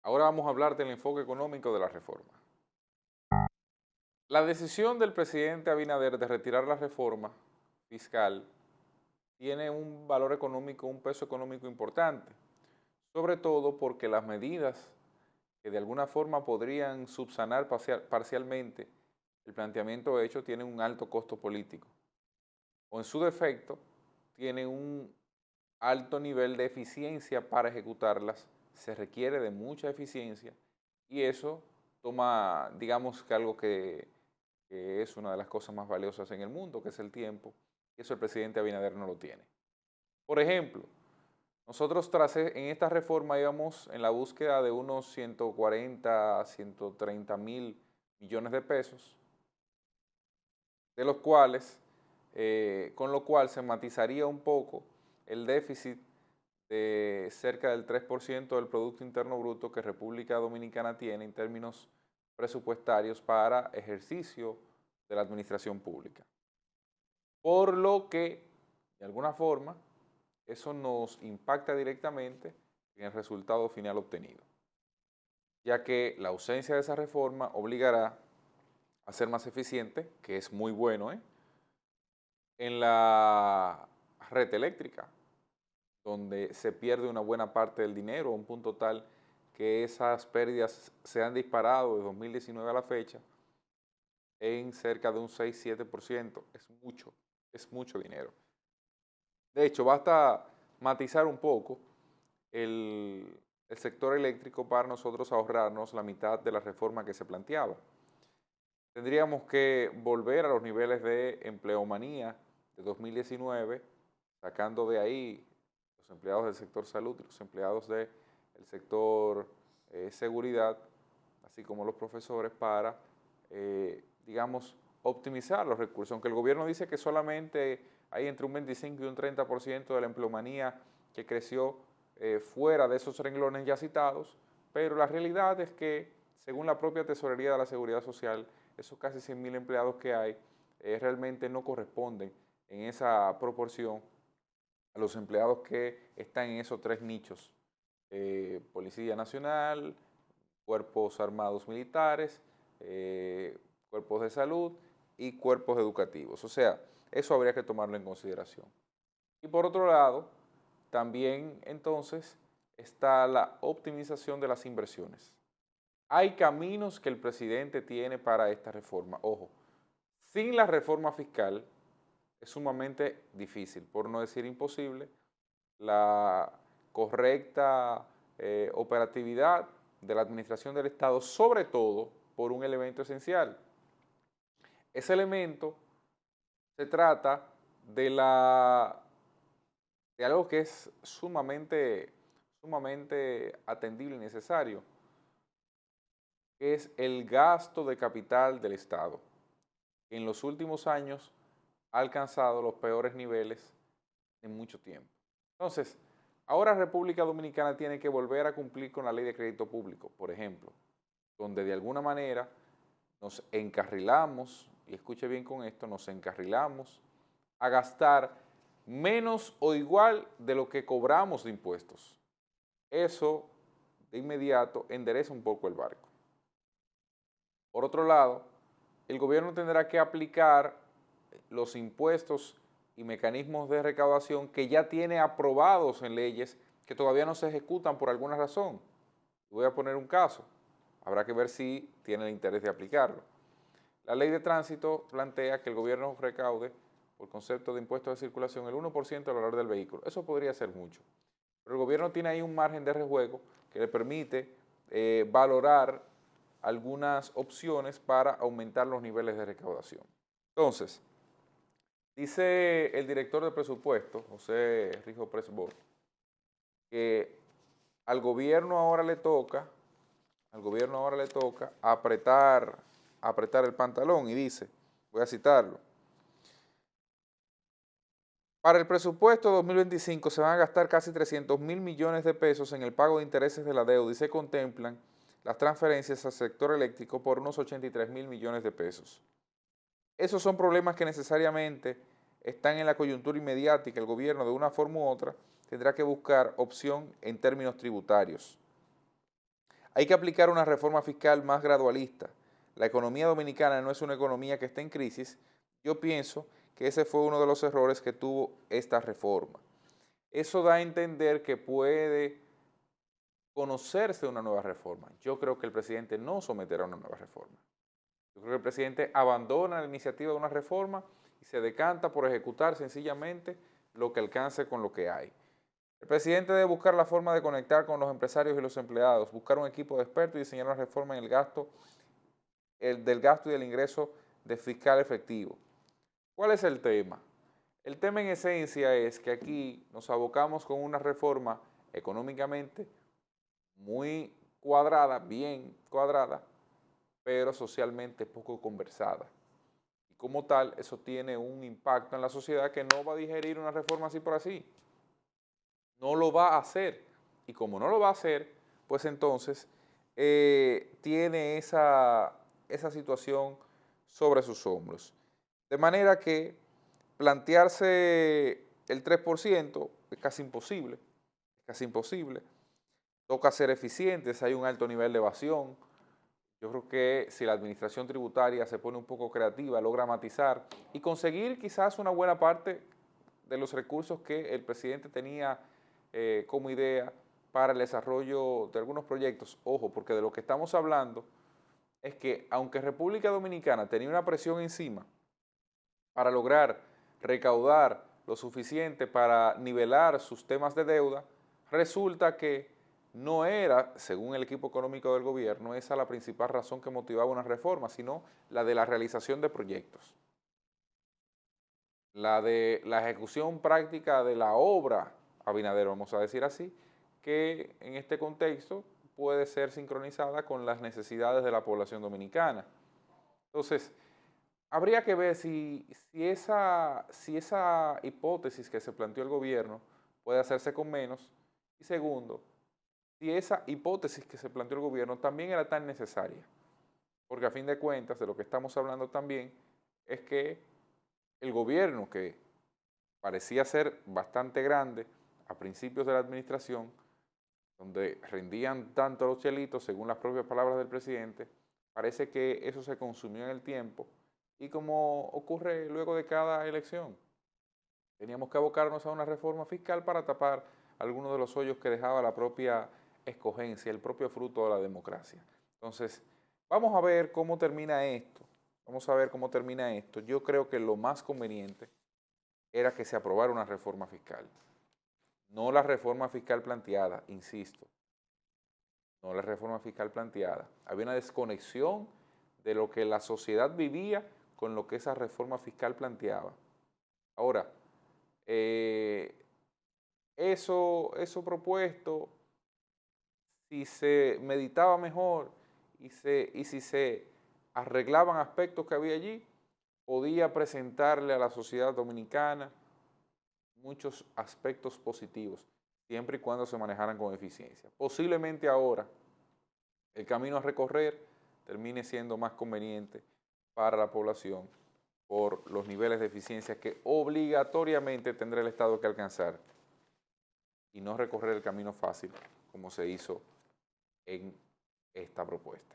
Ahora vamos a hablar del enfoque económico de la reforma. La decisión del presidente Abinader de retirar la reforma fiscal tiene un valor económico, un peso económico importante, sobre todo porque las medidas que de alguna forma podrían subsanar parcialmente el planteamiento hecho tienen un alto costo político, o en su defecto, tienen un alto nivel de eficiencia para ejecutarlas, se requiere de mucha eficiencia y eso toma, digamos que algo que es una de las cosas más valiosas en el mundo, que es el tiempo, y eso el presidente Abinader no lo tiene. Por ejemplo, nosotros en esta reforma íbamos en la búsqueda de unos 140, 130 mil millones de pesos, de los cuales, con lo cual se matizaría un poco el déficit de cerca del 3% del Producto Interno Bruto que República Dominicana tiene en términos presupuestarios para ejercicio de la administración pública. Por lo que, de alguna forma, eso nos impacta directamente en el resultado final obtenido, ya que la ausencia de esa reforma obligará a ser más eficiente, que es muy bueno, en la red eléctrica, donde se pierde una buena parte del dinero, a un punto tal que esas pérdidas se han disparado de 2019 a la fecha en cerca de un 6-7%. Es mucho dinero. De hecho, basta matizar un poco el sector eléctrico para nosotros ahorrarnos la mitad de la reforma que se planteaba. Tendríamos que volver a los niveles de empleomanía de 2019, sacando de ahí los empleados del sector salud y los empleados del sector seguridad, así como los profesores, para, digamos, optimizar los recursos. Aunque el gobierno dice que solamente hay entre un 25 y un 30% de la empleomanía que creció fuera de esos renglones ya citados, pero la realidad es que, según la propia Tesorería de la Seguridad Social, esos casi 100.000 empleados que hay realmente no corresponden en esa proporción a los empleados que están en esos tres nichos: Policía Nacional, cuerpos armados militares, cuerpos de salud y cuerpos educativos. O sea, eso habría que tomarlo en consideración. Y por otro lado, también entonces está la optimización de las inversiones. Hay caminos que el presidente tiene para esta reforma. Ojo, sin la reforma fiscal es sumamente difícil, por no decir imposible, la correcta operatividad de la administración del Estado, sobre todo por un elemento esencial. Ese elemento se trata de algo que es sumamente atendible y necesario, que es el gasto de capital del Estado, que en los últimos años ha alcanzado los peores niveles en mucho tiempo. Entonces, ahora República Dominicana tiene que volver a cumplir con la ley de crédito público, por ejemplo, donde de alguna manera nos encarrilamos, y escuche bien con esto, nos encarrilamos a gastar menos o igual de lo que cobramos de impuestos. Eso de inmediato endereza un poco el barco. Por otro lado, el gobierno tendrá que aplicar los impuestos y mecanismos de recaudación que ya tiene aprobados en leyes que todavía no se ejecutan por alguna razón. Voy a poner un caso. Habrá que ver si tiene el interés de aplicarlo. La ley de tránsito plantea que el gobierno recaude, por concepto de impuestos de circulación, el 1% del valor del vehículo. Eso podría ser mucho. Pero el gobierno tiene ahí un margen de rejuego que le permite valorar algunas opciones para aumentar los niveles de recaudación. Entonces, dice el director de presupuesto, José Rijo Presbot, que al gobierno ahora le toca apretar el pantalón y dice, voy a citarlo: para el presupuesto 2025 se van a gastar casi 300.000 millones de pesos en el pago de intereses de la deuda y se contemplan las transferencias al sector eléctrico por unos 83.000 millones de pesos. Esos son problemas que necesariamente están en la coyuntura inmediata y que el gobierno, de una forma u otra, tendrá que buscar opción en términos tributarios. Hay que aplicar una reforma fiscal más gradualista. La economía dominicana no es una economía que esté en crisis. Yo pienso que ese fue uno de los errores que tuvo esta reforma. Eso da a entender que puede conocerse una nueva reforma. Yo creo que el presidente no someterá una nueva reforma. Yo creo que el presidente abandona la iniciativa de una reforma y se decanta por ejecutar sencillamente lo que alcance con lo que hay. El presidente debe buscar la forma de conectar con los empresarios y los empleados, buscar un equipo de expertos y diseñar una reforma en del gasto y del ingreso de fiscal efectivo. ¿Cuál es el tema? El tema en esencia es que aquí nos abocamos con una reforma económicamente muy cuadrada, bien cuadrada, pero socialmente poco conversada. Y como tal, eso tiene un impacto en la sociedad que no va a digerir una reforma así por así. No lo va a hacer. Y como no lo va a hacer, pues entonces tiene esa situación sobre sus hombros. De manera que plantearse el 3% es casi imposible, es casi imposible. Toca ser eficientes, hay un alto nivel de evasión. Yo creo que si la administración tributaria se pone un poco creativa, logra matizar y conseguir quizás una buena parte de los recursos que el presidente tenía como idea para el desarrollo de algunos proyectos. Ojo, porque de lo que estamos hablando es que aunque República Dominicana tenía una presión encima para lograr recaudar lo suficiente para nivelar sus temas de deuda, resulta que no era, según el equipo económico del gobierno, esa la principal razón que motivaba una reforma, sino la de la realización de proyectos, la de la ejecución práctica de la obra Abinader, vamos a decir así, que en este contexto puede ser sincronizada con las necesidades de la población dominicana. Entonces, habría que ver si esa hipótesis que se planteó el gobierno puede hacerse con menos y segundo, si esa hipótesis que se planteó el gobierno también era tan necesaria, porque a fin de cuentas de lo que estamos hablando también es que el gobierno, que parecía ser bastante grande a principios de la administración, donde rendían tanto los chelitos, según las propias palabras del presidente, parece que eso se consumió en el tiempo y como ocurre luego de cada elección, teníamos que abocarnos a una reforma fiscal para tapar algunos de los hoyos que dejaba la propia escogencia, el propio fruto de la democracia. Entonces, vamos a ver cómo termina esto. Vamos a ver cómo termina esto. Yo creo que lo más conveniente era que se aprobara una reforma fiscal. No la reforma fiscal planteada, insisto. No la reforma fiscal planteada. Había una desconexión de lo que la sociedad vivía con lo que esa reforma fiscal planteaba. Ahora, eso propuesto, si se meditaba mejor y si se arreglaban aspectos que había allí, podía presentarle a la sociedad dominicana muchos aspectos positivos, siempre y cuando se manejaran con eficiencia. Posiblemente ahora el camino a recorrer termine siendo más conveniente para la población por los niveles de eficiencia que obligatoriamente tendrá el Estado que alcanzar y no recorrer el camino fácil como se hizo en esta propuesta.